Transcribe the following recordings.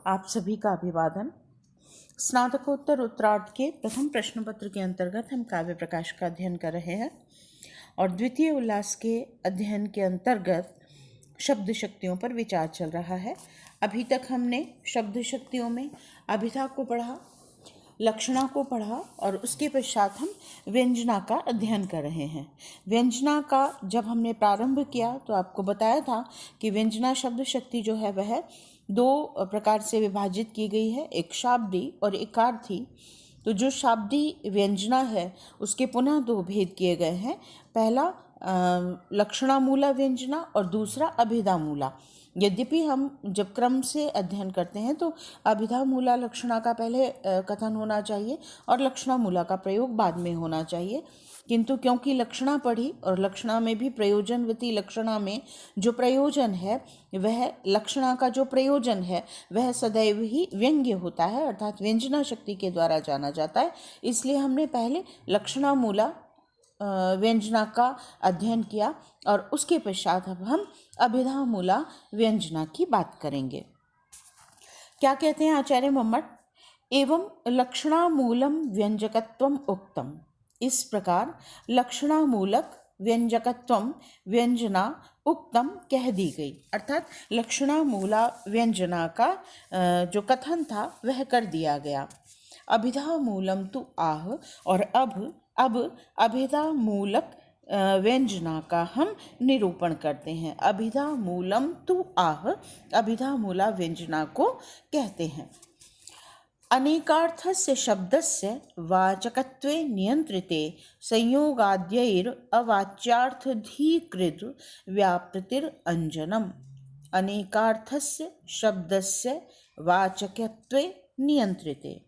आप सभी का अभिवादन। स्नातकोत्तर उत्तरार्ध के प्रथम प्रश्न पत्र के अंतर्गत हम काव्य प्रकाश का अध्ययन कर रहे हैं और द्वितीय उल्लास के अध्ययन के अंतर्गत शब्द शक्तियों पर विचार चल रहा है। अभी तक हमने शब्द शक्तियों में अभिधा को पढ़ा, लक्षणा को पढ़ा और उसके पश्चात हम व्यंजना का अध्ययन कर रहे हैं। व्यंजना का जब हमने प्रारंभ किया तो आपको बताया था कि व्यंजना शब्द शक्ति जो है वह दो प्रकार से विभाजित की गई है, एक शाब्दी और एक अर्थी। तो जो शाब्दी व्यंजना है उसके पुनः दो भेद किए गए हैं। पहला लक्षणामूला व्यंजना और दूसरा अभिधा मूला। यद्यपि हम जब क्रम से अध्ययन करते हैं तो अभिधा मूला लक्षणा का पहले कथन होना चाहिए और लक्षणा मूला का प्रयोग बाद में होना चाहिए, किंतु क्योंकि लक्षणा पढ़ी और लक्षणा में भी प्रयोजनवती लक्षणा में जो प्रयोजन है वह लक्षणा का जो प्रयोजन है वह सदैव ही व्यंग्य होता है, अर्थात व्यंजना शक्ति के द्वारा जाना जाता है। इसलिए हमने पहले लक्षणा मूला व्यंजना का अध्ययन किया और उसके पश्चात अब हम अभिधा मूला व्यंजना की बात करेंगे। क्या कहते हैं आचार्य मम्मट? एवं लक्षणामूलम व्यंजकत्वम उक्तम। इस प्रकार लक्षणामूलक व्यंजकत्वम व्यंजना उक्तम कह दी गई, अर्थात लक्षणामूला व्यंजना का जो कथन था वह कर दिया गया। अभिधा मूलम तु आह, और अब अभिधा मूलक व्यंजना का हम निरूपण करते हैं। अभिधा मूलम तु आह, अभिधा मूला व्यंजना को कहते हैं। अनेकार्थस्य शब्दस्य वाचकत्वे नियंत्रिते संयोगाद्यैर अवाच्यार्थधीकृत व्यापृतिर अंजनम। अनेकार्थस्य शब्दस्य वाचकत्वे नियंत्रिते,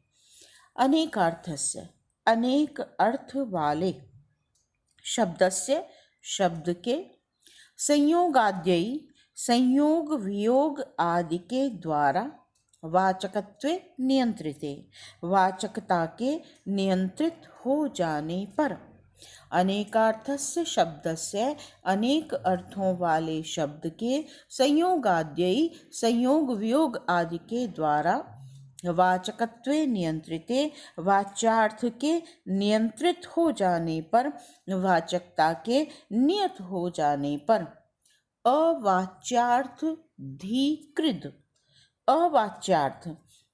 अनेकार्थस्य अनेक अर्थ वाले शब्दस्य शब्द के संयोगाद्यई संयोग वियोग आदि के द्वारा वाचकत्वे नियंत्रिते वाचकता के नियंत्रित हो जाने पर, अनेकार्थस्य शब्दस्य अनेक अर्थों वाले शब्द के संयोगाद्यई संयोग वियोग आदि के द्वारा वाचकत्वे नियंत्रिते वाच्यार्थ के नियंत्रित हो जाने पर, वाचकता के नियत हो जाने पर, अवाच्यार्थ धीकृत, अवाच्यार्थ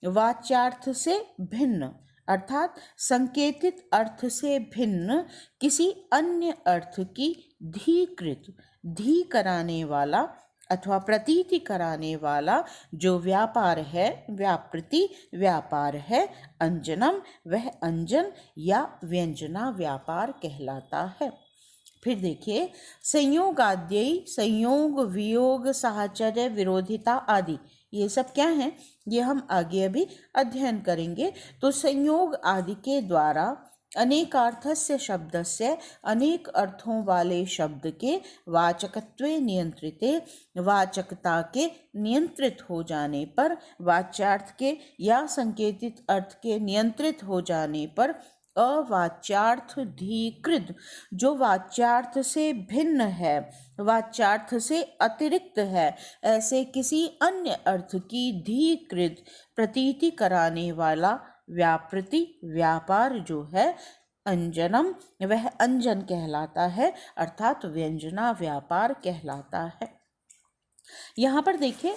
वाच्यार्थ से भिन्न अर्थात संकेतित अर्थ से भिन्न किसी अन्य अर्थ की धीकृत, धी कराने वाला अथवा प्रतीति कराने वाला जो व्यापार है, व्यापृति व्यापार है, अंजनम वह अंजन या व्यंजना व्यापार कहलाता है। फिर देखिए, संयोगाद्यई संयोग वियोग साहचर्य विरोधिता आदि, ये सब क्या हैं? ये हम आगे अभी अध्ययन करेंगे। तो संयोग आदि के द्वारा अनेकार्थस्य शब्दस्य अनेक अर्थों वाले शब्द के वाचकत्वे नियंत्रिते वाचकता के नियंत्रित हो जाने पर, वाच्यार्थ के या संकेतित अर्थ के नियंत्रित हो जाने पर, अवाच्यार्थ धीकृत जो वाच्यार्थ से भिन्न है, वाच्यार्थ से अतिरिक्त है, ऐसे किसी अन्य अर्थ की धीकृत प्रतीति कराने वाला व्यापृति व्यापार जो है अंजनम वह अंजन कहलाता है, अर्थात व्यंजना व्यापार कहलाता है। यहाँ पर देखिए,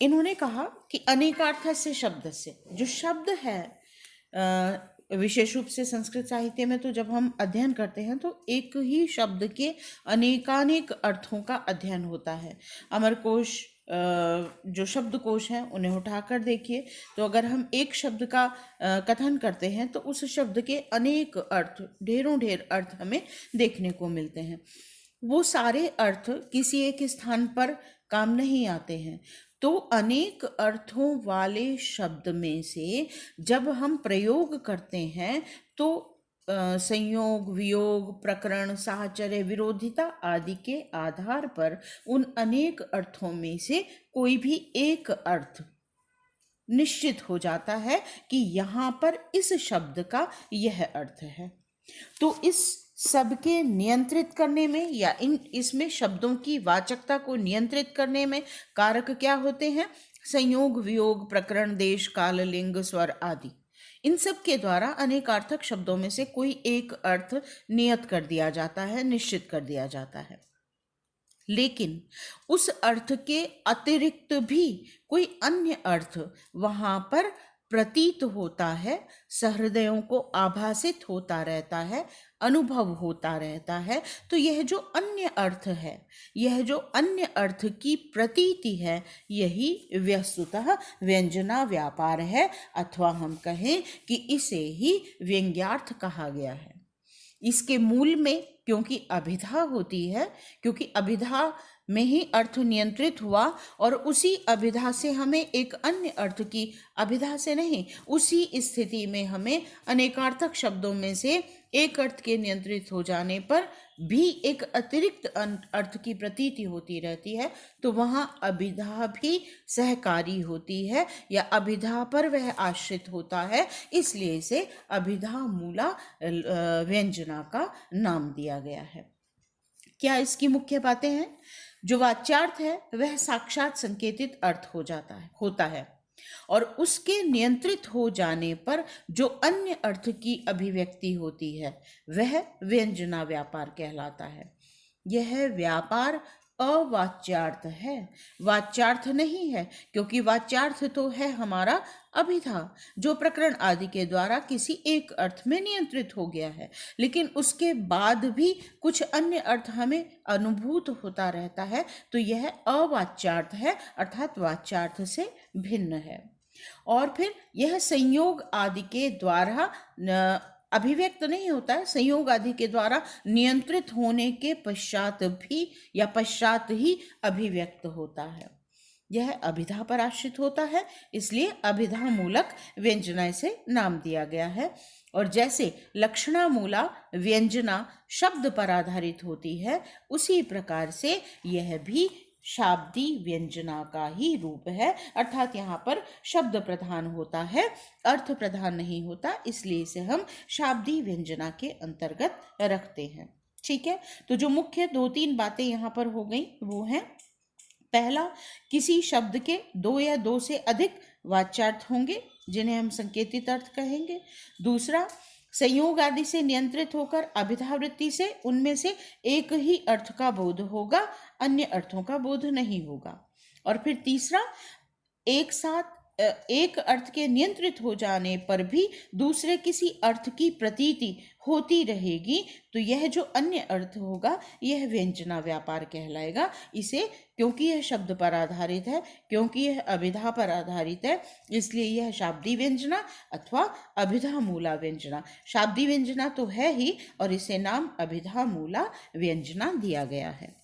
इन्होंने कहा कि अनेकार्थस्य शब्दस्य, जो शब्द है विशेष रूप से संस्कृत साहित्य में तो जब हम अध्ययन करते हैं तो एक ही शब्द के अनेकानेक अर्थों का अध्ययन होता है। अमरकोश जो शब्दकोश हैं उन्हें उठाकर देखिए, तो अगर हम एक शब्द का कथन करते हैं तो उस शब्द के अनेक अर्थ, ढेरों ढेर अर्थ हमें देखने को मिलते हैं। वो सारे अर्थ किसी एक स्थान पर काम नहीं आते हैं। तो अनेक अर्थों वाले शब्द में से जब हम प्रयोग करते हैं तो संयोग वियोग प्रकरण साहचर्य विरोधिता आदि के आधार पर उन अनेक अर्थों में से कोई भी एक अर्थ निश्चित हो जाता है कि यहाँ पर इस शब्द का यह अर्थ है। तो इस सबके नियंत्रित करने में या इसमें शब्दों की वाचकता को नियंत्रित करने में कारक क्या होते हैं? संयोग, वियोग, प्रकरण, देश, काल, लिंग, स्वर आदि, इन सब के द्वारा अनेकार्थक शब्दों में से कोई एक अर्थ नियत कर दिया जाता है, निश्चित कर दिया जाता है। लेकिन उस अर्थ के अतिरिक्त भी कोई अन्य अर्थ वहां पर प्रतीत होता है, सहृदयों को आभासित होता रहता है, अनुभव होता रहता है। तो यह जो अन्य अर्थ है, यह जो अन्य अर्थ की प्रतीति है, यही वस्तुतः व्यंजना व्यापार है, अथवा हम कहें कि इसे ही व्यंग्यार्थ कहा गया है। इसके मूल में क्योंकि अभिधा होती है, क्योंकि अभिधा में ही अर्थ नियंत्रित हुआ, और उसी अभिधा से हमें एक अन्य अर्थ की, अभिधा से नहीं, उसी स्थिति में हमें अनेकार्थक शब्दों में से एक अर्थ के नियंत्रित हो जाने पर भी एक अतिरिक्त अर्थ की प्रतीति होती रहती है। तो वहाँ अभिधा भी सहकारी होती है, या अभिधा पर वह आश्रित होता है, इसलिए इसे अभिधा मूला व्यंजना का नाम दिया गया है। क्या इसकी मुख्य बातें हैं? जो वाच्यार्थ है वह साक्षात संकेतित अर्थ होता है, और उसके नियंत्रित हो जाने पर जो अन्य अर्थ की अभिव्यक्ति होती है वह व्यंजना व्यापार कहलाता है। यह व्यापार अवाच्यार्थ है, वाच्यार्थ नहीं है, क्योंकि वाच्यार्थ तो है हमारा अभिधा, जो प्रकरण आदि के द्वारा किसी एक अर्थ में नियंत्रित हो गया है, लेकिन उसके बाद भी कुछ अन्य अर्थ हमें अनुभूत होता रहता है, तो यह अवाच्यार्थ है, अर्थात वाच्यार्थ से भिन्न है। और फिर यह संयोग आदि के द्वारा अभिव्यक्त नहीं होता है, संयोग आदि के द्वारा नियंत्रित होने के पश्चात भी या पश्चात ही अभिव्यक्त होता है। यह अभिधा पर आश्रित होता है, इसलिए अभिधा मूलक व्यंजना से नाम दिया गया है। और जैसे लक्षणा मूला व्यंजना शब्द पर आधारित होती है, उसी प्रकार से यह भी शाब्दी व्यंजना का ही रूप है, अर्थात यहाँ पर शब्द प्रधान होता है, अर्थ प्रधान नहीं होता, इसलिए इसे हम शाब्दी व्यंजना के अंतर्गत रखते हैं। ठीक है, तो जो मुख्य 2-3 बातें यहाँ पर हो गई वो हैं, पहला, किसी शब्द के 2 या 2 से अधिक वाच्यार्थ होंगे जिन्हें हम संकेतित अर्थ कहेंगे। दूसरा, संयोग आदि से नियंत्रित होकर अभिधावृत्ति से उनमें से एक ही अर्थ का बोध होगा, अन्य अर्थों का बोध नहीं होगा। और फिर तीसरा, एक साथ एक अर्थ के नियंत्रित हो जाने पर भी दूसरे किसी अर्थ की प्रतीति होती रहेगी, तो यह जो अन्य अर्थ होगा यह व्यंजना व्यापार कहलाएगा। इसे, क्योंकि यह शब्द पर आधारित है, क्योंकि यह अभिधा पर आधारित है, इसलिए यह शाब्दी व्यंजना अथवा अभिधा मूला व्यंजना, शाब्दी व्यंजना तो है ही, और इसे नाम अभिधा मूला व्यंजना दिया गया है।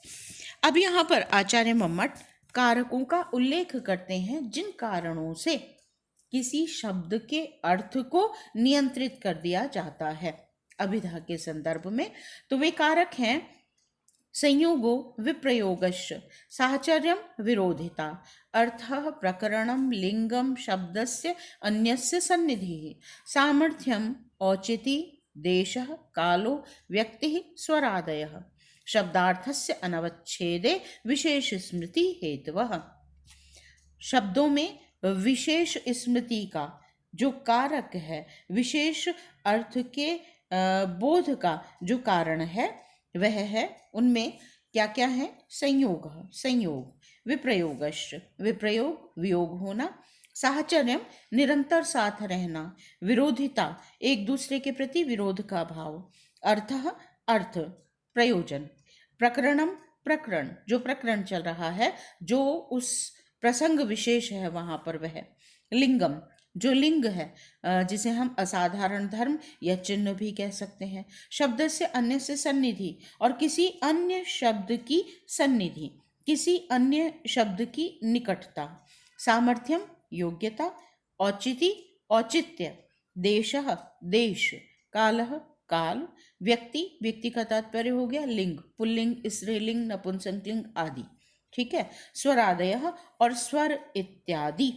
अब यहाँ पर आचार्य मम्मट कारकों का उल्लेख करते हैं जिन कारणों से किसी शब्द के अर्थ को नियंत्रित कर दिया जाता है अभिधा के संदर्भ में। तो वे कारक हैं, संयोगो विप्रयोगश्च, साहचर्यम विरोधिता, अर्थः प्रकरणम लिंगम शब्दस्य अन्यस्य सन्निधिः, सामर्थ्यम औचिति, देशः कालो व्यक्तिः स्वरादयः, शब्दार्थस्य अनवच्छेदे विशेष स्मृति हेतवः। शब्दों में विशेष स्मृति का जो कारक है, विशेष अर्थ के बोध का जो कारण है वह है, उनमें क्या क्या है? संयोग, संयोग, विप्रयोगश्च, विप्रयोग, वियोग होना, साहचर्यम, निरंतर साथ रहना, विरोधिता, एक दूसरे के प्रति विरोध का भाव, अर्थः, अर्थ, प्रयोजन, प्रकरणम, प्रकरण, जो प्रकरण चल रहा है, जो उस प्रसंग विशेष है वहां पर वह, लिंगम, जो लिंग है, जिसे हम असाधारण धर्म या चिन्ह भी कह सकते हैं, शब्द से अन्य से सन्निधि, और किसी अन्य शब्द की सन्निधि, किसी अन्य शब्द की निकटता, सामर्थ्यम, योग्यता, औचिति, औचित्य, देशः, देश, कालः, काल, व्यक्ति, व्यक्ति का तात्पर्य हो गया लिंग, पुल्लिंग, स्त्रीलिंग, नपुंसकलिंग आदि। ठीक है, स्वरादयः, और स्वर इत्यादि,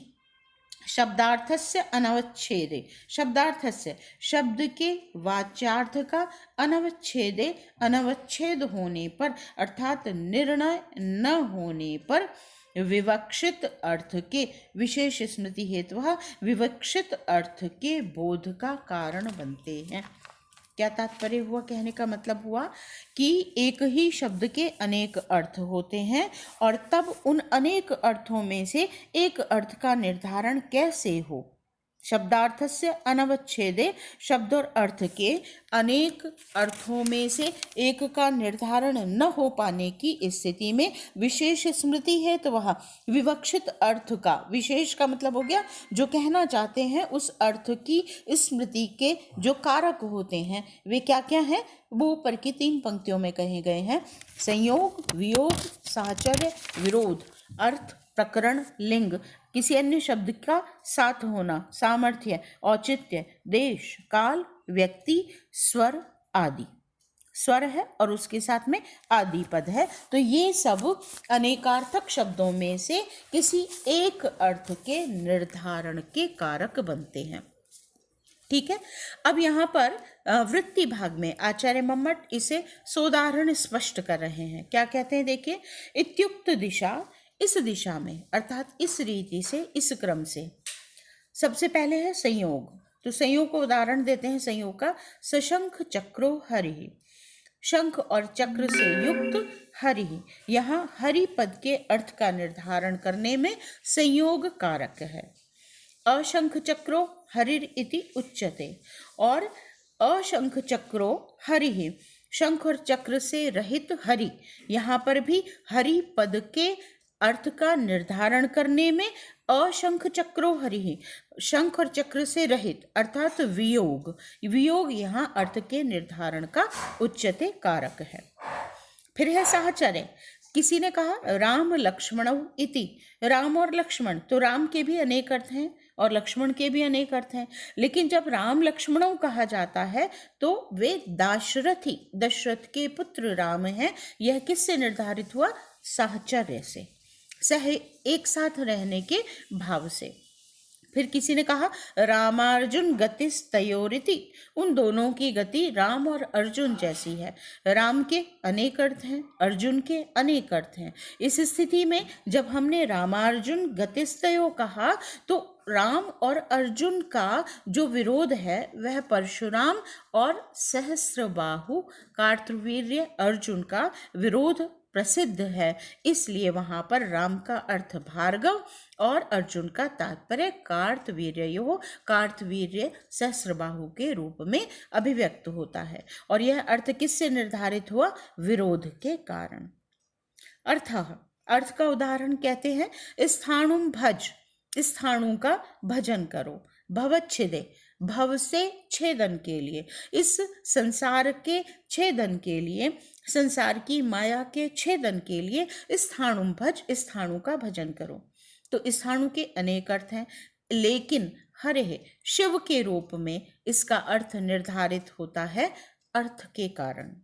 शब्दार्थस्य अनवच्छेदे, शब्दार्थस्य, शब्द के वाच्यार्थ का अनवच्छेदे, अनवच्छेद होने पर, अर्थात निर्णय न होने पर, विवक्षित अर्थ के विशेष स्मृति हेतु विवक्षित अर्थ के बोध का कारण बनते हैं। क्या तात्पर्य हुआ? कहने का मतलब हुआ कि एक ही शब्द के अनेक अर्थ होते हैं और तब उन अनेक अर्थों में से एक अर्थ का निर्धारण कैसे हो। शब्दार्थस्य अनवच्छेदे, शब्द और अर्थ के अनेक अर्थों में से एक का निर्धारण न हो पाने की स्थिति में विशेष स्मृति है तो वह विवक्षित अर्थ का, विशेष का मतलब हो गया जो कहना चाहते हैं उस अर्थ की स्मृति के जो कारक होते हैं वे क्या क्या हैं, वो ऊपर की 3 पंक्तियों में कहे गए हैं। संयोग, वियोग, साहचर्य, विरोध। अर्थ, प्रकरण, लिंग, किसी अन्य शब्द का साथ होना, सामर्थ्य, औचित्य, देश, काल, व्यक्ति, स्वर आदि। स्वर है और उसके साथ में आदि पद है, तो ये सब अनेकार्थक शब्दों में से किसी एक अर्थ के निर्धारण के कारक बनते हैं। ठीक है। अब यहाँ पर वृत्ति भाग में आचार्य मम्मट इसे सोदाहरण स्पष्ट कर रहे हैं। क्या कहते हैं देखिए, इत्युक्त दिशा, इस दिशा में अर्थात इस रीति से, इस क्रम से। सबसे पहले है संयोग, तो संयोग को उदाहरण देते हैं संयोग का। सशंख चक्रो हरि, शंख और चक्र से युक्त हरि, यहाँ हरि पद के अर्थ का निर्धारण करने में संयोग कारक है। अशंख चक्रो हरिर इति उच्यते, और अशंख चक्रो हरि, शंख और चक्र से रहित हरि, यहाँ पर भी हरि पद के अर्थ का निर्धारण करने में अशंख चक्रो हरि, शंख और चक्र से रहित अर्थात वियोग, वियोग यहाँ अर्थ के निर्धारण का उच्यते कारक है। फिर है साहचर्य। किसी ने कहा राम लक्ष्मणौ इति, राम और लक्ष्मण, तो राम के भी अनेक अर्थ हैं और लक्ष्मण के भी अनेक अर्थ हैं, लेकिन जब राम लक्ष्मणौ कहा जाता है तो वे दाशरथी, दशरथ के पुत्र राम हैं। यह किससे निर्धारित हुआ? साहचर्य से, सह एक साथ रहने के भाव से। फिर किसी ने कहा रामार्जुन गतिस्तयोरिति, उन दोनों की गति राम और अर्जुन जैसी है। राम के अनेक अर्थ हैं, अर्जुन के अनेक अर्थ हैं। इस स्थिति में जब हमने रामार्जुन गतिस्तयो कहा तो राम और अर्जुन का जो विरोध है वह परशुराम और सहस्त्रबाहु कार्तवीर्य अर्जुन का विरोध प्रसिद्ध है, इसलिए वहां पर राम का अर्थ भार्गव और अर्जुन का तात्पर्य कार्तवीर्यो, कार्तवीर्य सहस्त्रबाहु के रूप में अभिव्यक्त होता है। और यह अर्थ किससे निर्धारित हुआ? विरोध के कारण। अर्थ का उदाहरण कहते हैं स्थाणुम भज, स्थाणु का भजन करो। भवच्छेदे, भव से छेदन के लिए, इस संसार के छेदन के लिए, संसार की माया के छेदन के लिए स्थाणुम भज, स्थाणु का भजन करो। तो स्थाणु के अनेक अर्थ हैं, लेकिन हरे शिव के रूप में इसका अर्थ निर्धारित होता है अर्थ के कारण।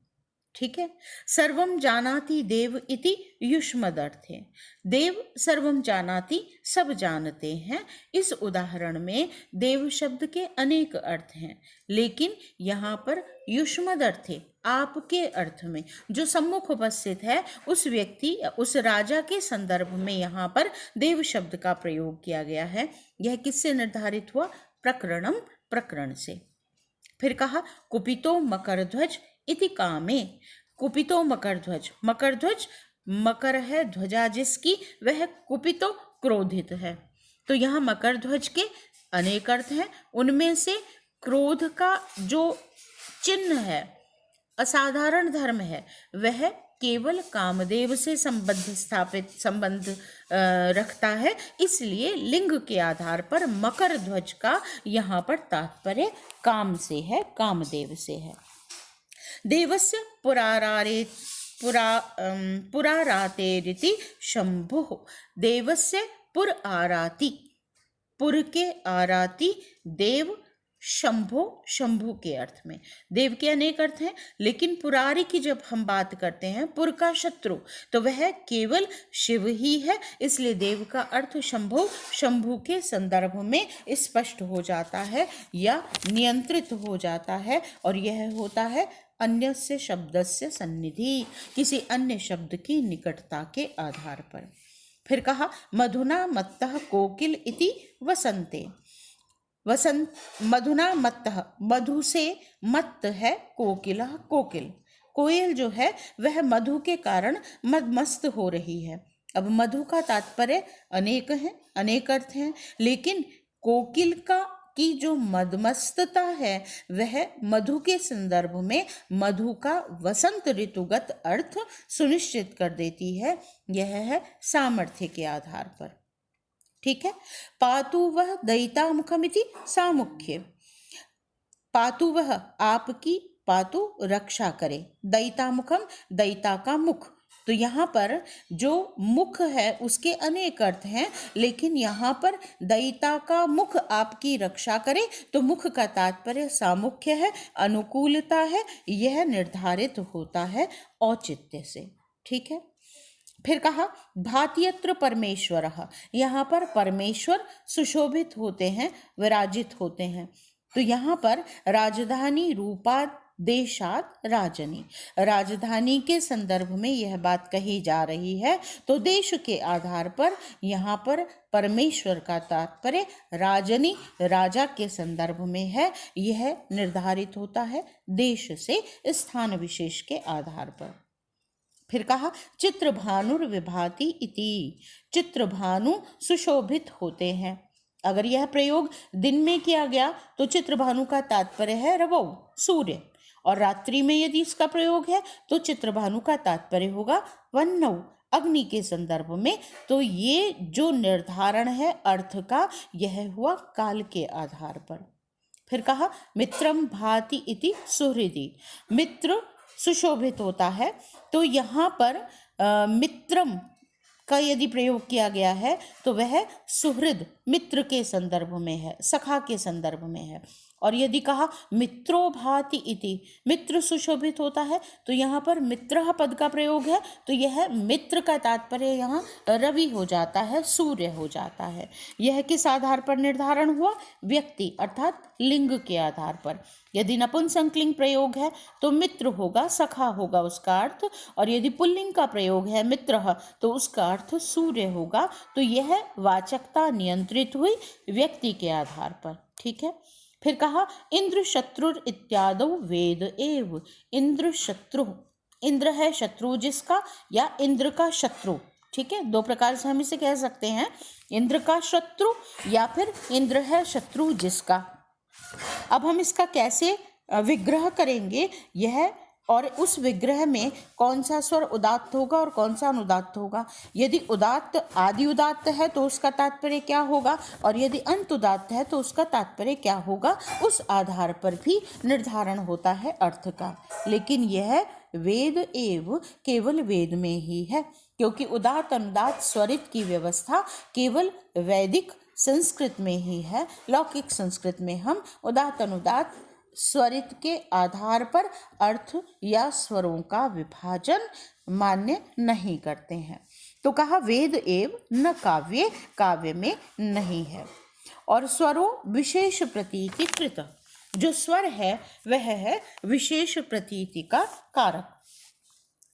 ठीक है। सर्वम जानाति देव इति युष्मदर्थे, देव सर्वम जानाति, सब जानते हैं। इस उदाहरण में देव शब्द के अनेक अर्थ हैं, लेकिन यहाँ पर युष्मदर्थे, आपके अर्थ में, जो सम्मुख उपस्थित है उस व्यक्ति, उस राजा के संदर्भ में यहाँ पर देव शब्द का प्रयोग किया गया है। यह किससे निर्धारित हुआ? प्रकरणम, प्रकरण से। फिर कहा कुपितो मकरध्वज इति कामे, कुपितो मकरध्वज, मकरध्वज मकर है ध्वजा जिसकी, वह कुपितो क्रोधित है। तो यहाँ मकरध्वज के अनेक अर्थ हैं, उनमें से क्रोध का जो चिन्ह है, असाधारण धर्म है, वह केवल कामदेव से संबंध रखता है, इसलिए लिंग के आधार पर मकर ध्वज का यहाँ पर तात्पर्य काम से है, कामदेव से है। देवस्य पुरारातेरिति शंभुः, देवस्य पुर आराति, पुर के आराति देव, शंभो शंभु के अर्थ में। देव के अनेक अर्थ हैं, लेकिन पुरारी की जब हम बात करते हैं, पुर का शत्रु, तो वह केवल शिव ही है, इसलिए देव का अर्थ शंभो, शंभु के संदर्भ में स्पष्ट हो जाता है या नियंत्रित हो जाता है, और यह होता है अन्यस्य शब्दस्य सन्निधि, किसी अन्य शब्द की निकटता के आधार पर। फिर कहा मधुना मत्तः कोकिल इति वसंते। वसंत मधुना मत्तः, मधु से मत्त है कोकिलः, कोकिल, कोयल जो है वह मधु के कारण मदमस्त हो रही है। अब मधु का तात्पर्य अनेक है, अनेक अर्थ हैं, लेकिन कोकिल का की जो मदमस्तता है वह मधु के संदर्भ में मधु का वसंत ऋतुगत अर्थ सुनिश्चित कर देती है। यह है सामर्थ्य के आधार पर। ठीक है। पातु वह दयिता मुखमिति सामुख्य। पातु वह आपकी, पातु रक्षा करे, दयिता मुखम दयिता का मुख। तो यहाँ पर जो मुख है उसके अनेक अर्थ हैं, लेकिन यहाँ पर दयिता का मुख आपकी रक्षा करे तो मुख का तात्पर्य सामुख्य है, अनुकूलता है। यह निर्धारित होता है औचित्य से। ठीक है। फिर कहा भात्यत्र परमेश्वरः, यहाँ पर परमेश्वर सुशोभित होते हैं, विराजित होते हैं। तो यहाँ पर राजधानी रूपात देशात राजनी, राजधानी के संदर्भ में यह बात कही जा रही है। तो देश के आधार पर यहाँ पर परमेश्वर का तात्पर्य राजनी, राजा के संदर्भ में है। यह निर्धारित होता है देश से, स्थान विशेष के आधार पर। फिर कहा चित्रभानुर विभाति इति, चित्रभानु सुशोभित होते हैं। अगर यह प्रयोग दिन में किया गया तो चित्रभानु का तात्पर्य है रवौ, सूर्य, और रात्रि में यदि इसका प्रयोग है तो चित्रभानु का तात्पर्य होगा वह्नौ, अग्नि के संदर्भ में। तो ये जो निर्धारण है अर्थ का, यह हुआ काल के आधार पर। फिर कहा मित्रम भाति इति सुहृदि, मित्र सुशोभित होता है। तो यहाँ पर मित्रम का यदि प्रयोग किया गया है तो वह सुहृद, मित्र के संदर्भ में है, सखा के संदर्भ में है। और यदि कहा मित्रो भाति इति, मित्र सुशोभित होता है, तो यहाँ पर मित्रः पद का प्रयोग है। तो यह मित्र का तात्पर्य यहाँ रवि हो जाता है, सूर्य हो जाता है। यह किस आधार पर निर्धारण हुआ? व्यक्ति अर्थात लिंग के आधार पर। यदि नपुंसकलिंग प्रयोग है तो मित्र होगा, सखा होगा उसका अर्थ, और यदि पुल्लिंग का प्रयोग है मित्रः तो उसका अर्थ सूर्य होगा। तो यह वाचकता नियंत्रित हुई व्यक्ति के आधार पर। ठीक है। फिर कहा इंद्र शत्रुर इत्यादो वेद एव, इंद्र शत्रु, इंद्र है शत्रु जिसका, या इंद्र का शत्रु। ठीक है, दो प्रकार से हम इसे कह सकते हैं, इंद्र का शत्रु या फिर इंद्र है शत्रु जिसका। अब हम इसका कैसे विग्रह करेंगे यह, और उस विग्रह में कौन सा स्वर उदात्त होगा और कौन सा अनुदात्त होगा। यदि उदात्त आदि उदात्त है तो उसका तात्पर्य क्या होगा, और यदि अंत उदात्त है तो उसका तात्पर्य क्या होगा, उस आधार पर भी निर्धारण होता है अर्थ का। लेकिन यह वेद एव केवल वेद में ही है, क्योंकि उदात्त अनुदात्त स्वरित की व्यवस्था केवल वैदिक संस्कृत में ही है। लौकिक संस्कृत में हम उदात्त अनुदात्त स्वरित के आधार पर अर्थ या स्वरों का विभाजन मान्य नहीं करते हैं। तो कहा वेद एव न काव्य, काव्य में नहीं है। और स्वरों विशेष प्रतीति कृत, जो स्वर है वह है विशेष प्रतीति का कारक।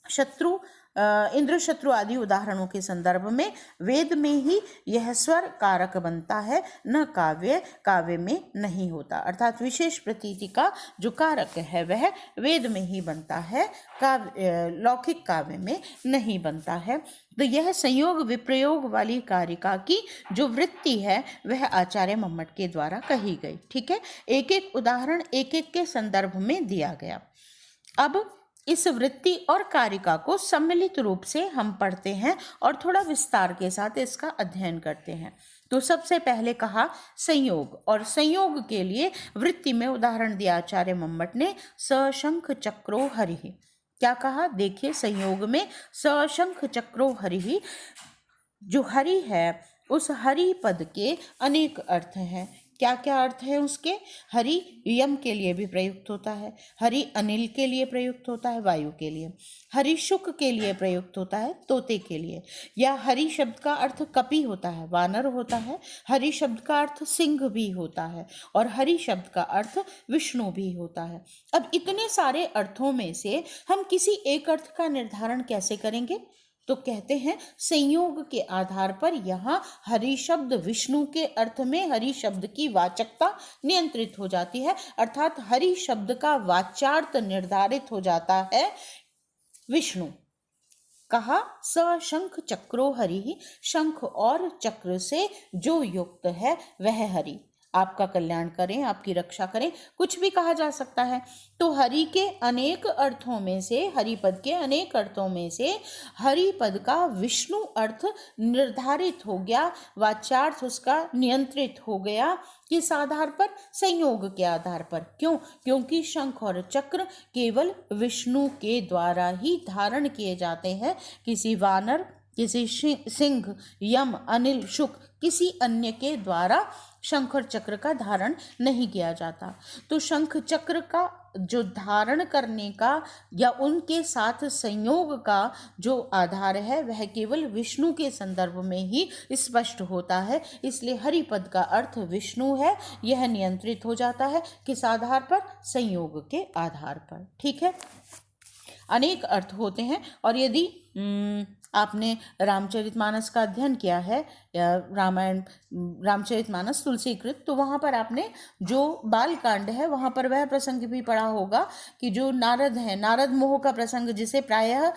शत्रु, इंद्र शत्रु आदि उदाहरणों के संदर्भ में वेद में ही यह स्वर कारक बनता है, न काव्य, काव्य में नहीं होता। अर्थात विशेष प्रतीति का जो कारक है वह वेद में ही बनता है, काव्य लौकिक काव्य में नहीं बनता है। तो यह संयोग विप्रयोग वाली कारिका की जो वृत्ति है वह आचार्य मम्मट के द्वारा कही गई। ठीक है, एक एक उदाहरण एक एक के संदर्भ में दिया गया। अब इस वृत्ति और कारिका को सम्मिलित रूप से हम पढ़ते हैं और थोड़ा विस्तार के साथ इसका अध्ययन करते हैं। तो सबसे पहले कहा संयोग, और संयोग के लिए वृत्ति में उदाहरण दिया आचार्य मम्मट ने, सशंख चक्रो हरिः। क्या कहा, देखिए संयोग में सशंख चक्रो हरिः, जो हरि है उस हरि पद के अनेक अर्थ हैं। क्या क्या अर्थ है उसके? हरि यम के लिए भी प्रयुक्त होता है, हरि अनिल के लिए प्रयुक्त होता है, वायु के लिए, हरि शुक के लिए प्रयुक्त होता है, तोते के लिए, या हरि शब्द का अर्थ कपि होता है, वानर होता है, हरि शब्द का अर्थ सिंह भी होता है, और हरि शब्द का अर्थ विष्णु भी होता है। अब इतने सारे अर्थों में से हम किसी एक अर्थ का निर्धारण कैसे करेंगे? तो कहते हैं संयोग के आधार पर यहाँ हरि शब्द विष्णु के अर्थ में हरि शब्द की वाचकता नियंत्रित हो जाती है, अर्थात हरि शब्द का वाच्यार्थ निर्धारित हो जाता है विष्णु। कहा स शंख चक्रो हरि, शंख और चक्र से जो युक्त है वह हरि। आपका कल्याण करें, आपकी रक्षा करें, कुछ भी कहा जा सकता है। तो हरि के अनेक अर्थों में से, हरिपद के अनेक अर्थों में से हरिपद का विष्णु अर्थ निर्धारित हो गया, वाच्यार्थ उसका नियंत्रित हो गया। किस आधार पर? संयोग के आधार पर। क्यों? क्योंकि शंख और चक्र केवल विष्णु के द्वारा ही धारण किए जाते हैं। किसी वानर, किसी सिंह, यम, अनिल, शुक, किसी अन्य के द्वारा शंख और चक्र का धारण नहीं किया जाता। तो शंख चक्र का जो धारण करने का या उनके साथ संयोग का जो आधार है वह केवल विष्णु के संदर्भ में ही स्पष्ट होता है। इसलिए हरिपद का अर्थ विष्णु है, यह नियंत्रित हो जाता है। किस आधार पर? संयोग के आधार पर। ठीक है, अनेक अर्थ होते हैं। और यदि आपने रामचरितमानस का अध्ययन किया है या रामायण, रामचरितमानस तुलसीकृत, तो वहाँ पर आपने जो बाल कांड है वहाँ पर वह प्रसंग भी पढ़ा होगा कि जो नारद है, नारद मोह का प्रसंग, जिसे प्रायः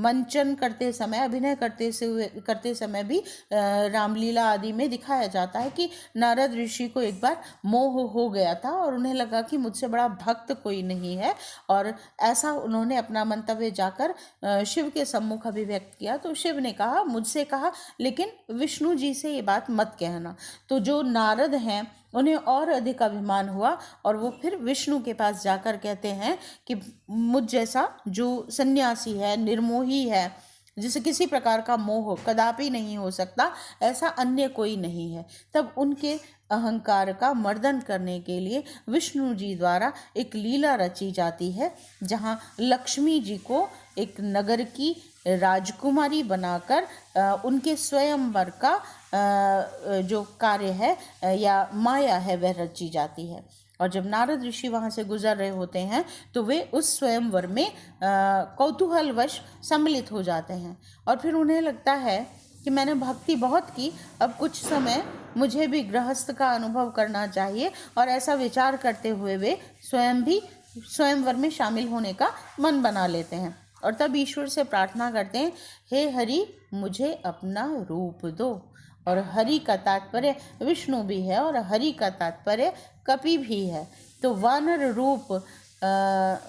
मंचन करते समय, अभिनय करते समय भी रामलीला आदि में दिखाया जाता है कि नारद ऋषि को एक बार मोह हो गया था और उन्हें लगा कि मुझसे बड़ा भक्त कोई नहीं है, और ऐसा उन्होंने अपना मंतव्य जाकर शिव के सम्मुख अभिव्यक्त किया। तो शिव ने कहा, मुझसे कहा, लेकिन विष्णु जी से ये बात मत कहना। तो जो नारद हैं उन्हें और अधिक अभिमान हुआ और वो फिर विष्णु के पास जाकर कहते हैं कि मुझ जैसा जो सन्यासी है, निर्मोही है, जिसे किसी प्रकार का मोह कदापि नहीं हो सकता, ऐसा अन्य कोई नहीं है। तब उनके अहंकार का मर्दन करने के लिए विष्णु जी द्वारा एक लीला रची जाती है, जहाँ लक्ष्मी जी को एक नगर की राजकुमारी बनाकर उनके स्वयंवर का जो कार्य है या माया है वह रची जाती है। और जब नारद ऋषि वहाँ से गुजर रहे होते हैं तो वे उस स्वयंवर में कौतूहलवश सम्मिलित हो जाते हैं और फिर उन्हें लगता है कि मैंने भक्ति बहुत की, अब कुछ समय मुझे भी गृहस्थ का अनुभव करना चाहिए, और ऐसा विचार करते हुए वे स्वयं भी स्वयंवर में शामिल होने का मन बना लेते हैं। और तब ईश्वर से प्रार्थना करते हैं, हे हरि मुझे अपना रूप दो। और हरि का तात्पर्य विष्णु भी है और हरि का तात्पर्य कपि भी है। तो वानर रूप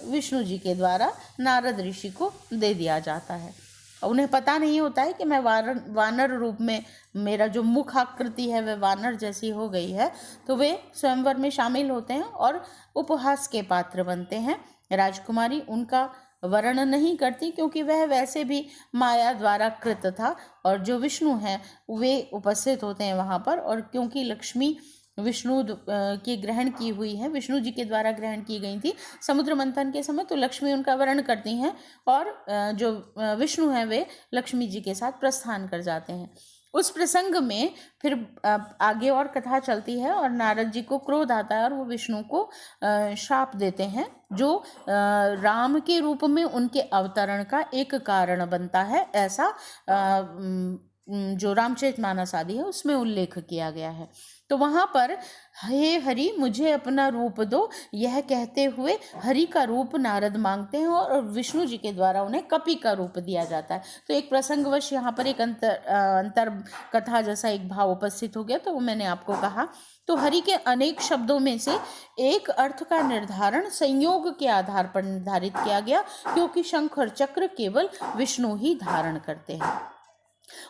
विष्णु जी के द्वारा नारद ऋषि को दे दिया जाता है। उन्हें पता नहीं होता है कि मैं वानर रूप में, मेरा जो मुख आकृति है वह वानर जैसी हो गई है। तो वे स्वयंवर में शामिल होते हैं और उपहास के पात्र बनते हैं। राजकुमारी उनका वर्ण नहीं करती क्योंकि वह वैसे भी माया द्वारा कृत था, और जो विष्णु हैं वे उपस्थित होते हैं वहाँ पर। और क्योंकि लक्ष्मी विष्णु की ग्रहण की हुई है, विष्णु जी के द्वारा ग्रहण की गई थी समुद्र मंथन के समय, तो लक्ष्मी उनका वर्ण करती हैं और जो विष्णु हैं वे लक्ष्मी जी के साथ प्रस्थान कर जाते हैं। उस प्रसंग में फिर आगे और कथा चलती है और नारद जी को क्रोध आता है और वो विष्णु को श्राप देते हैं, जो राम के रूप में उनके अवतरण का एक कारण बनता है। ऐसा जो रामचरितमानस आदि है उसमें उल्लेख किया गया है। तो वहाँ पर हे हरि मुझे अपना रूप दो, यह कहते हुए हरि का रूप नारद मांगते हैं और विष्णु जी के द्वारा उन्हें कपि का रूप दिया जाता है। तो एक प्रसंगवश यहाँ पर एक अंतर कथा जैसा एक भाव उपस्थित हो गया, तो वो मैंने आपको कहा। तो हरि के अनेक शब्दों में से एक अर्थ का निर्धारण संयोग के आधार पर निर्धारित किया गया, क्योंकि शंख और चक्र केवल विष्णु ही धारण करते हैं।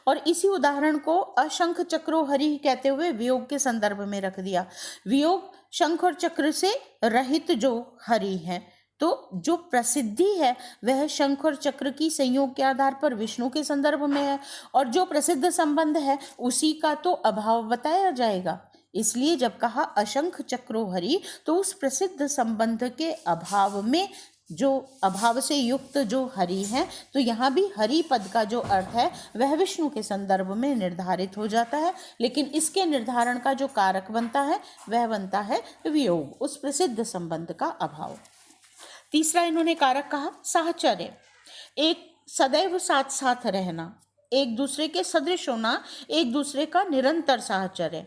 और इसी उदाहरण को अशंख चक्रो हरि कहते हुए वियोग के संदर्भ में रख दिया। वियोग शंख और चक्र से रहित जो हरि है, तो जो प्रसिद्धि है वह शंख और चक्र की संयोग के आधार पर विष्णु के संदर्भ में है, और जो प्रसिद्ध संबंध है उसी का तो अभाव बताया जाएगा। इसलिए जब कहा अशंख चक्रो हरि, तो उस प्रसिद्ध संबंध के अभाव में जो अभाव से युक्त जो हरि है, तो यहाँ भी हरि पद का जो अर्थ है वह विष्णु के संदर्भ में निर्धारित हो जाता है, लेकिन इसके निर्धारण का जो कारक बनता है वह बनता है वियोग, उस प्रसिद्ध संबंध का अभाव। तीसरा इन्होंने कारक कहा साहचर्य। एक सदैव साथ साथ रहना, एक दूसरे के सदृश होना, एक दूसरे का निरंतर साहचर्य।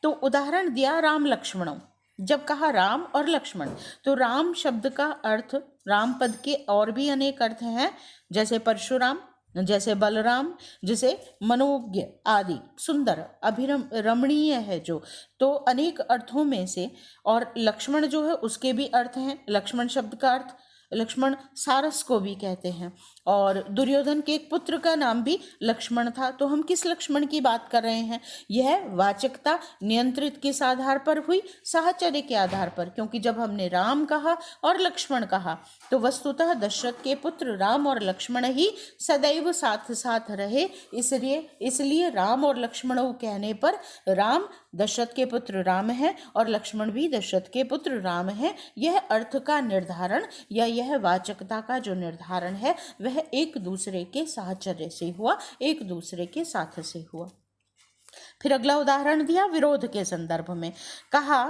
तो उदाहरण दिया राम लक्ष्मणों। जब कहा राम और लक्ष्मण, तो राम शब्द का अर्थ, राम पद के और भी अनेक अर्थ हैं, जैसे परशुराम, जैसे बलराम, जैसे मनोज्ञ आदि, सुंदर, अभिरम रमणीय है जो, तो अनेक अर्थों में से। और लक्ष्मण जो है उसके भी अर्थ हैं। लक्ष्मण शब्द का अर्थ, लक्ष्मण सारस को भी कहते हैं, और दुर्योधन के एक पुत्र का नाम भी लक्ष्मण था। तो हम किस लक्ष्मण की बात कर रहे हैं? यह वाचकता नियंत्रित किस आधार पर हुई? साहचर्य के आधार पर, क्योंकि जब हमने राम कहा और लक्ष्मण कहा तो वस्तुतः दशरथ के पुत्र राम और लक्ष्मण ही सदैव साथ साथ रहे। इसलिए राम और लक्ष्मण कहने पर राम दशरथ के पुत्र राम है और लक्ष्मण भी दशरथ के पुत्र राम है। यह अर्थ का निर्धारण या यह वाचकता का जो निर्धारण है वह एक दूसरे के साहचर्य से हुआ, एक दूसरे के साथ से हुआ। फिर अगला उदाहरण दिया विरोध के संदर्भ में। कहा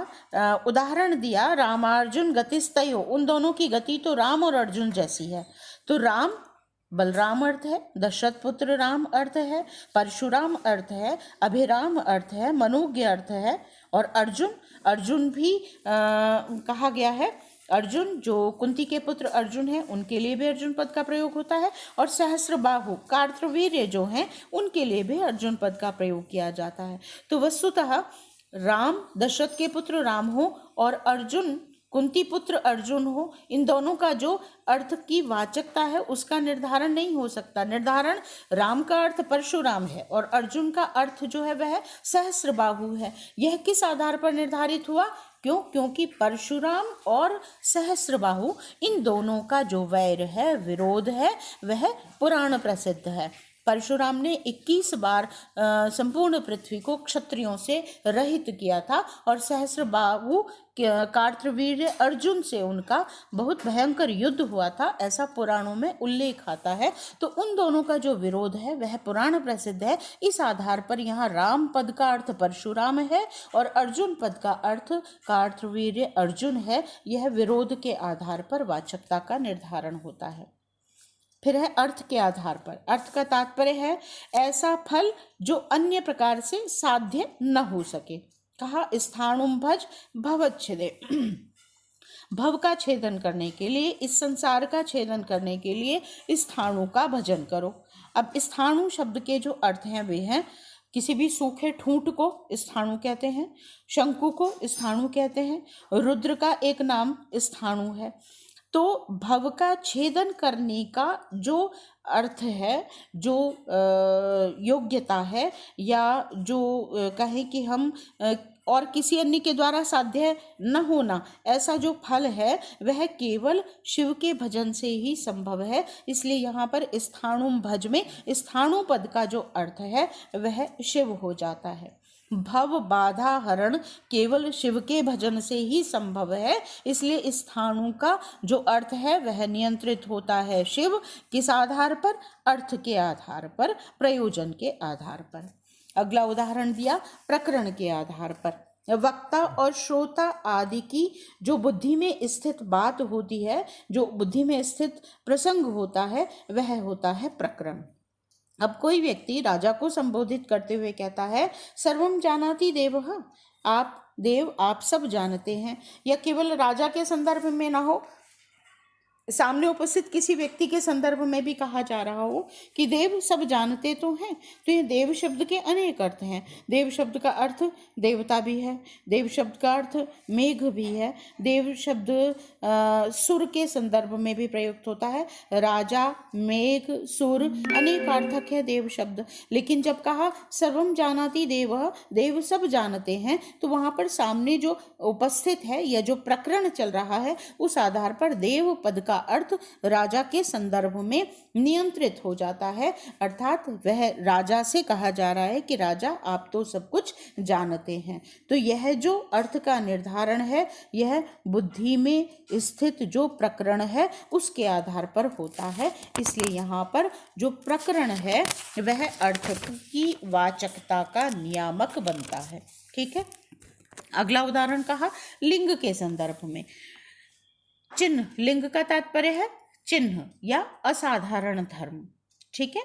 उदाहरण दिया रामार्जुन गतिस्तयो, उन दोनों की गति तो राम और अर्जुन जैसी है। तो राम बलराम अर्थ है, दशरथ पुत्र राम अर्थ है, परशुराम अर्थ है, अभिराम अर्थ है, मनोज्ञ अर्थ है, और अर्जुन भी कहा गया है। अर्जुन जो कुंती के पुत्र अर्जुन हैं उनके लिए भी अर्जुन पद का प्रयोग होता है, और सहस्त्रबाहु कार्तवीर्य जो हैं उनके लिए भी अर्जुन पद का प्रयोग किया जाता है। तो वस्तुतः राम दशरथ के पुत्र राम हो और अर्जुन कुंती पुत्र अर्जुन हो, इन दोनों का जो अर्थ की वाचकता है उसका निर्धारण नहीं हो सकता। निर्धारण, राम का अर्थ परशुराम है और अर्जुन का अर्थ जो है वह सहस्त्रबाहु है। यह किस आधार पर निर्धारित हुआ? क्योंकि परशुराम और सहस्त्रबाहु इन दोनों का जो वैर है, विरोध है, वह पुराण प्रसिद्ध है। परशुराम ने 21 बार संपूर्ण पृथ्वी को क्षत्रियों से रहित किया था, और सहस्त्रबाहु कार्तवीर्य अर्जुन से उनका बहुत भयंकर युद्ध हुआ था, ऐसा पुराणों में उल्लेख आता है। तो उन दोनों का जो विरोध है वह पुराण प्रसिद्ध है। इस आधार पर यहाँ राम पद का अर्थ परशुराम है और अर्जुन पद का अर्थ कार्तवीर्य अर्जुन है। यह विरोध के आधार पर वाचकता का निर्धारण होता है। फिर है अर्थ के आधार पर। अर्थ का तात्पर्य है ऐसा फल जो अन्य प्रकार से साध्य न हो सके। कहा स्थाणुम भज भवच्छेदे, भव का छेदन करने के लिए, इस संसार का छेदन करने के लिए स्थाणु का भजन करो। अब स्थाणु शब्द के जो अर्थ हैं वे हैं, किसी भी सूखे ठूंठ को स्थाणु कहते हैं, शंकु को स्थाणु कहते हैं, रुद्र का एक नाम स्थाणु है। तो भव का छेदन करने का जो अर्थ है, जो योग्यता है, या जो कहें कि हम और किसी अन्य के द्वारा साध्य न होना, ऐसा जो फल है वह केवल शिव के भजन से ही संभव है। इसलिए यहाँ पर स्थाणुम भज में स्थाणु पद का जो अर्थ है वह शिव हो जाता है। भव बाधा हरण केवल शिव के भजन से ही संभव है। इसलिए स्थाणु का जो अर्थ है वह नियंत्रित होता है शिव। किस आधार पर? अर्थ के आधार पर, प्रयोजन के आधार पर। अगला उदाहरण दिया प्रकरण के आधार पर। वक्ता और श्रोता आदि की जो बुद्धि में स्थित बात होती है, जो बुद्धि में स्थित प्रसंग होता है, वह होता है प्रकरण। अब कोई व्यक्ति राजा को संबोधित करते हुए कहता है सर्वम जानाति देवः, आप देव आप सब जानते हैं। या केवल राजा के संदर्भ में ना हो, सामने उपस्थित किसी व्यक्ति के संदर्भ में भी कहा जा रहा हो कि देव सब जानते तो हैं। तो ये देव शब्द के अनेक अर्थ हैं। देव शब्द का अर्थ देवता भी है, देव शब्द का अर्थ मेघ भी है, देव शब्द सुर के संदर्भ में भी प्रयुक्त होता है। राजा, मेघ, सुर अनेकार्थक है देव शब्द। लेकिन जब कहा सर्वम जानाति देवः, देव सब जानते हैं, तो वहाँ पर सामने जो उपस्थित है या जो प्रकरण चल रहा है उस आधार पर देव पद का अर्थ राजा के संदर्भ में नियंत्रित हो जाता है। अर्थात वह राजा से कहा जा रहा है कि राजा आप तो सब कुछ जानते हैं। तो यह जो अर्थ का निर्धारण है यह बुद्धि में स्थित जो प्रकरण है उसके आधार पर होता है। इसलिए यहाँ पर जो प्रकरण है वह अर्थ की वाचकता का नियामक बनता है। ठीक है। अगला उदाहरण कहा लिंग के संदर्भ में। चिन्ह, लिंग का तात्पर्य है चिन्ह या असाधारण धर्म। ठीक है।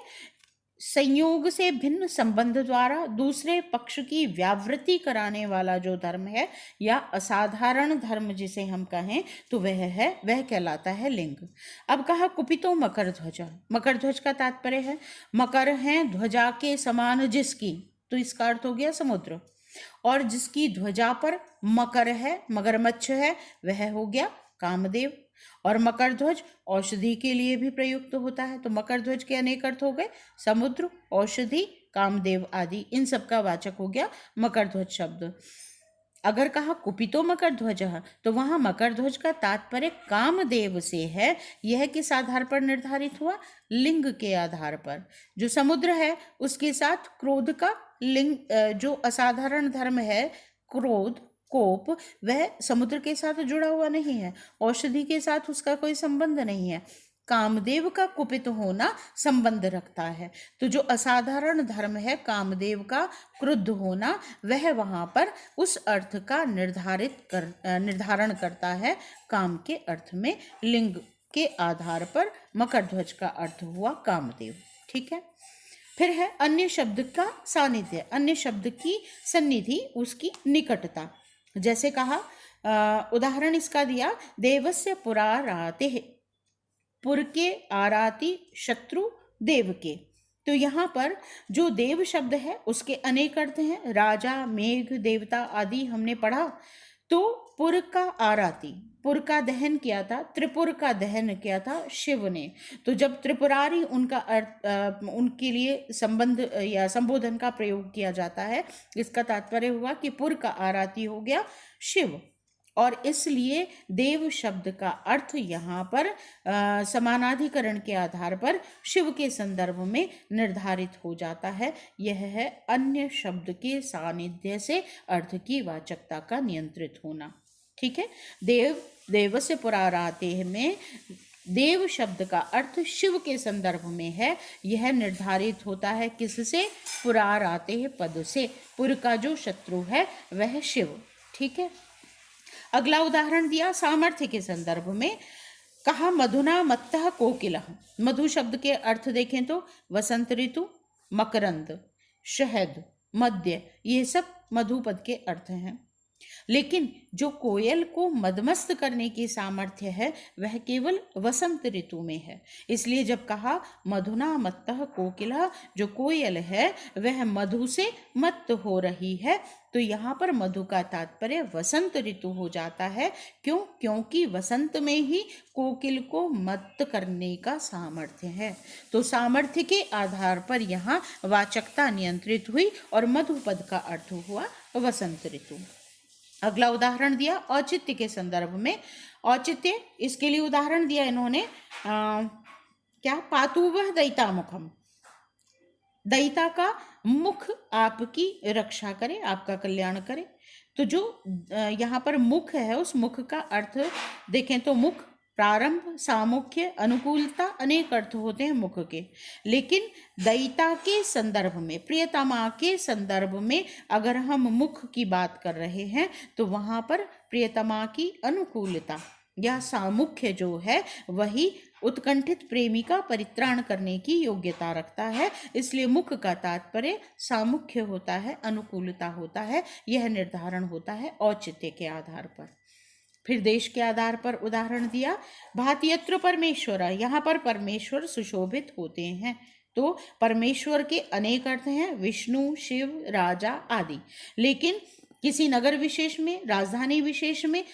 संयोग से भिन्न संबंध द्वारा दूसरे पक्ष की व्यावृत्ति कराने वाला जो धर्म है या असाधारण धर्म जिसे हम कहें तो वह कहलाता है लिंग। अब कहा कुपितो मकर ध्वजा। मकर ध्वज का तात्पर्य है मकर है ध्वजा के समान जिसकी, तो इसका अर्थ हो गया समुद्र, और जिसकी ध्वजा पर मकर है, मगरमच्छ है, वह हो गया कामदेव। और मकर ध्वज औषधि के लिए भी प्रयुक्त होता है, तो मकर ध्वज के अनेक अर्थ हो गए, समुद्र, औषधि, कामदेव आदि, इन सब का वाचक हो गया मकर ध्वज शब्द। अगर कहा कुपितो मकर ध्वज तो वहां मकर ध्वज का तात्पर्य कामदेव से है। यह किस आधार पर निर्धारित हुआ? लिंग के आधार पर। जो समुद्र है उसके साथ क्रोध का लिंग, जो असाधारण धर्म है क्रोध, कोप, वह समुद्र के साथ जुड़ा हुआ नहीं है, औषधि के साथ उसका कोई संबंध नहीं है। कामदेव का कुपित होना संबंध रखता है। तो जो असाधारण धर्म है कामदेव का क्रुद्ध होना, वह वहां पर उस अर्थ का निर्धारण करता है काम के अर्थ में। लिंग के आधार पर मकर ध्वज का अर्थ हुआ कामदेव। ठीक है। फिर है अन्य शब्द का सानिध्य, अन्य शब्द की सन्निधि, उसकी निकटता। जैसे कहा, उदाहरण इसका दिया, देवस्य पुराराते, पुर के आराती शत्रु देव के। तो यहाँ पर जो देव शब्द है उसके अनेक अर्थ हैं, राजा, मेघ, देवता आदि हमने पढ़ा। तो पुर का आराती, पुर का दहन किया था, त्रिपुर का दहन किया था शिव ने। तो जब त्रिपुरारी उनका अर्थ, उनके लिए संबंध या संबोधन का प्रयोग किया जाता है, इसका तात्पर्य हुआ कि पुर का आराती हो गया शिव। और इसलिए देव शब्द का अर्थ यहाँ पर समानाधिकरण के आधार पर शिव के संदर्भ में निर्धारित हो जाता है। यह है अन्य शब्द के सानिध्य से अर्थ की वाचकता का नियंत्रित होना। ठीक है। देवस्य पुराराते में देव शब्द का अर्थ शिव के संदर्भ में है। यह निर्धारित होता है किससे? पुराराते पद से। पुर का जो शत्रु है वह शिव। ठीक है। अगला उदाहरण दिया सामर्थ्य के संदर्भ में। कहा मधुना मत्तः कोकिलः। मधु शब्द के अर्थ देखें तो वसंत ऋतु, मकरंद, शहद, मद्य, ये सब मधु पद के अर्थ हैं। लेकिन जो कोयल को मदमस्त करने की सामर्थ्य है वह केवल वसंत ऋतु में है। इसलिए जब कहा मधुना मत्तः कोकिला, जो कोयल है वह मधु से मत्त हो रही है, तो यहाँ पर मधु का तात्पर्य वसंत ऋतु हो जाता है। क्यों? क्योंकि वसंत में ही कोकिल को मत्त करने का सामर्थ्य है। तो सामर्थ्य के आधार पर यहाँ वाचकता नियंत्रित हुई और मधु पद का अर्थ हुआ वसंत ऋतु। अगला उदाहरण दिया औचित्य के संदर्भ में। औचित्य, इसके लिए उदाहरण दिया इन्होंने क्या? पातुवह दयिता मुखम। दयिता का मुख आपकी रक्षा करे, आपका कल्याण करे। तो जो यहाँ पर मुख है उस मुख का अर्थ देखें तो मुख, प्रारंभ, सामुख्य, अनुकूलता, अनेक अर्थ होते हैं मुख के। लेकिन दयिता के संदर्भ में, प्रियतमा के संदर्भ में अगर हम मुख की बात कर रहे हैं तो वहाँ पर प्रियतमा की अनुकूलता या सामुख्य जो है वही उत्कंठित प्रेमी का परित्राण करने की योग्यता रखता है। इसलिए मुख का तात्पर्य सामुख्य होता है, अनुकूलता होता है। यह निर्धारण होता है औचित्य के आधार पर। फिर देश के आधार पर उदाहरण दिया, भातियत्र परमेश्वर। यहाँ पर परमेश्वर सुशोभित होते हैं। तो परमेश्वर के अनेक अर्थ हैं, विष्णु, शिव, राजा आदि। लेकिन किसी नगर विशेष में, राजधानी विशेष में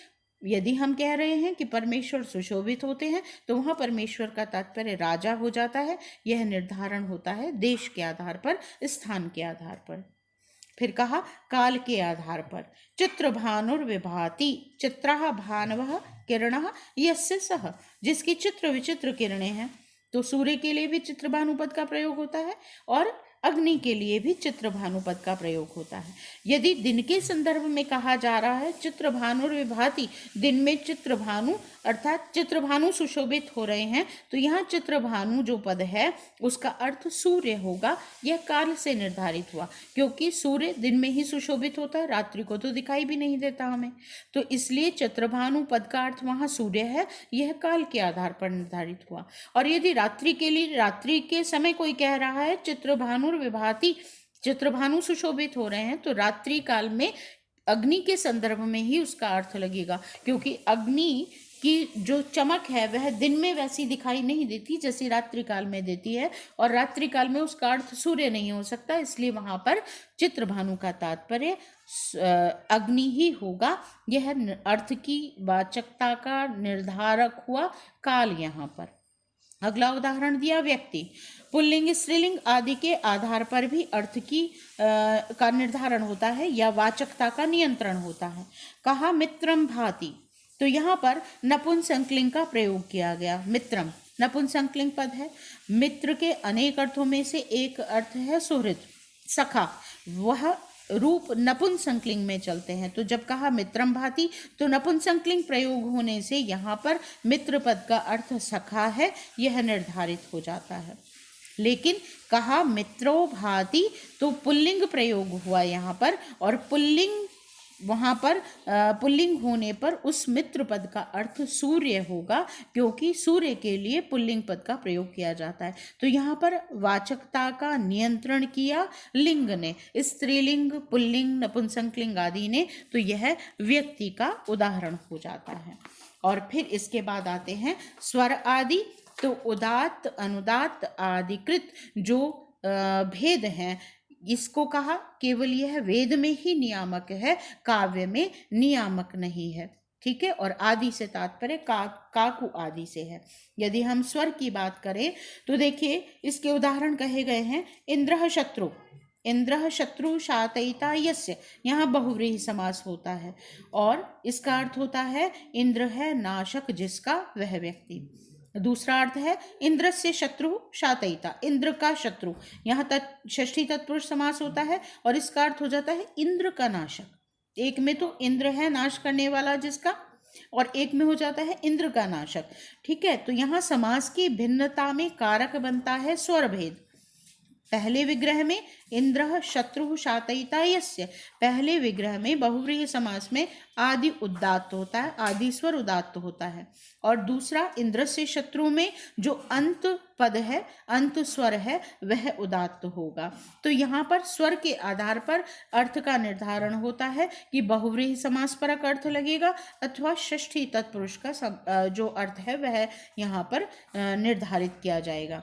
यदि हम कह रहे हैं कि परमेश्वर सुशोभित होते हैं तो वहाँ परमेश्वर का तात्पर्य राजा हो जाता है। यह निर्धारण होता है देश के आधार पर, स्थान के आधार पर। फिर कहा काल के आधार पर, चित्र भानुर्विभाति, चित्रः भानवः किरणः यस्य सः। जिसकी चित्र विचित्र किरणें हैं, तो सूर्य के लिए भी चित्र भानुपद का प्रयोग होता है और अग्नि के लिए भी चित्रभानु पद का प्रयोग होता है। यदि दिन के संदर्भ में कहा जा रहा है चित्रभानुर्विभाति, दिन में चित्रभानु अर्थात चित्रभानु सुशोभित हो रहे हैं, तो यहाँ चित्रभानु जो पद है उसका अर्थ सूर्य होगा। यह काल से निर्धारित हुआ, क्योंकि सूर्य दिन में ही सुशोभित होता है, रात्रि को तो दिखाई भी नहीं देता हमें, तो इसलिए चित्रभानु पद का अर्थ वहाँ सूर्य है। यह काल के आधार पर निर्धारित हुआ। और यदि रात्रि के लिए, रात्रि के समय कोई कह रहा है चित्रभानुर्विभाति, चित्रभानु सुशोभित हो रहे हैं, तो रात्रि काल में अग्नि के संदर्भ में ही उसका अर्थ लगेगा, क्योंकि अग्नि की जो चमक है वह दिन में वैसी दिखाई नहीं देती जैसी रात्रि काल में देती है, और रात्रि काल में उसका अर्थ सूर्य नहीं हो सकता, इसलिए वहाँ पर चित्रभानु का तात्पर्य अग्नि ही होगा। यह अर्थ की वाचकता का निर्धारक हुआ काल यहाँ पर। अगला उदाहरण दिया, व्यक्ति। पुल्लिंग स्त्रीलिंग आदि के आधार पर भी अर्थ की का निर्धारण होता है या वाचकता का नियंत्रण होता है। कहा मित्रम भाति, तो यहाँ पर नपुंसकलिंग का प्रयोग किया गया। मित्रम नपुंसकलिंग पद है। मित्र के अनेक अर्थों में से एक अर्थ है सुहृद, सखा, वह रूप नपुंसकलिंग में चलते हैं। तो जब कहा मित्रम भाति तो नपुंसकलिंग प्रयोग होने से यहाँ पर मित्र पद का अर्थ सखा है, यह निर्धारित हो जाता है। लेकिन कहा मित्रो भाति तो पुल्लिंग प्रयोग हुआ यहाँ पर, और पुल्लिंग वहाँ पर पुल्लिंग होने पर उस मित्र पद का अर्थ सूर्य होगा, क्योंकि सूर्य के लिए पुल्लिंग पद का प्रयोग किया जाता है। तो यहाँ पर वाचकता का नियंत्रण किया लिंग ने, स्त्रीलिंग, पुल्लिंग, नपुंसकलिंग आदि ने, तो यह व्यक्ति का उदाहरण हो जाता है। और फिर इसके बाद आते हैं स्वर आदि। तो उदात्त, अनुदात्त आदिकृत जो भेद हैं, इसको कहा केवल यह वेद में ही नियामक है, काव्य में नियामक नहीं है। ठीक है, और आदि से तात्पर्य काकु आदि से है। यदि हम स्वर की बात करें तो देखिए इसके उदाहरण कहे गए हैं। इंद्रः शत्रु, इंद्रः शत्रु शातयिता यस्य, यहाँ बहुव्रीहि समास होता है, और इसका अर्थ होता है इंद्र है नाशक जिसका, वह व्यक्ति। दूसरा अर्थ है इंद्र से शत्रु शातयिता, इंद्र का शत्रु, यहाँ षष्ठी तत्पुरुष समास होता है, और इसका अर्थ हो जाता है इंद्र का नाशक। एक में तो इंद्र है नाश करने वाला जिसका, और एक में हो जाता है इंद्र का नाशक। ठीक है, तो यहाँ समास की भिन्नता में कारक बनता है स्वर भेद। पहले विग्रह में इंद्र शत्रु शातयिता यस्य, पहले विग्रह में बहुव्रीहि समास में आदि उदात्त होता है, आदि स्वर उदात्त होता है, और दूसरा इंद्र से शत्रु में जो अंत पद है, अंत स्वर है, वह उदात्त होगा। तो यहाँ पर स्वर के आधार पर अर्थ का निर्धारण होता है कि बहुव्रीहि समास परक अर्थ लगेगा अथवा षष्ठी तत्पुरुष का जो अर्थ है वह यहाँ पर निर्धारित किया जाएगा।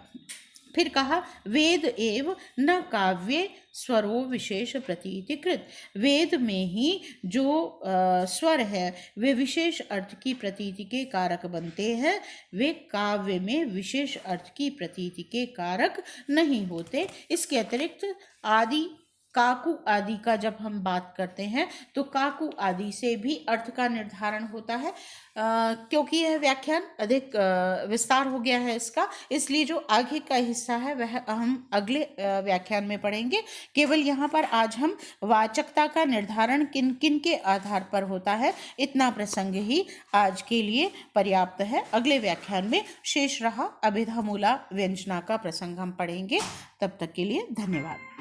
फिर कहा वेद एव न काव्ये स्वरो विशेष प्रतीतिकृत, वेद में ही जो स्वर है वे विशेष अर्थ की प्रतीति के कारक बनते हैं, वे काव्य में विशेष अर्थ की प्रतीति के कारक नहीं होते। इसके अतिरिक्त आदि काकु आदि का जब हम बात करते हैं तो काकु आदि से भी अर्थ का निर्धारण होता है। क्योंकि यह व्याख्यान अधिक विस्तार हो गया है इसका, इसलिए जो आगे का हिस्सा है वह हम अगले व्याख्यान में पढ़ेंगे। केवल यहाँ पर आज हम वाचकता का निर्धारण किन किन के आधार पर होता है, इतना प्रसंग ही आज के लिए पर्याप्त है। अगले व्याख्यान में शेष रहा अभिधा मूला व्यंजना का प्रसंग हम पढ़ेंगे। तब तक के लिए धन्यवाद।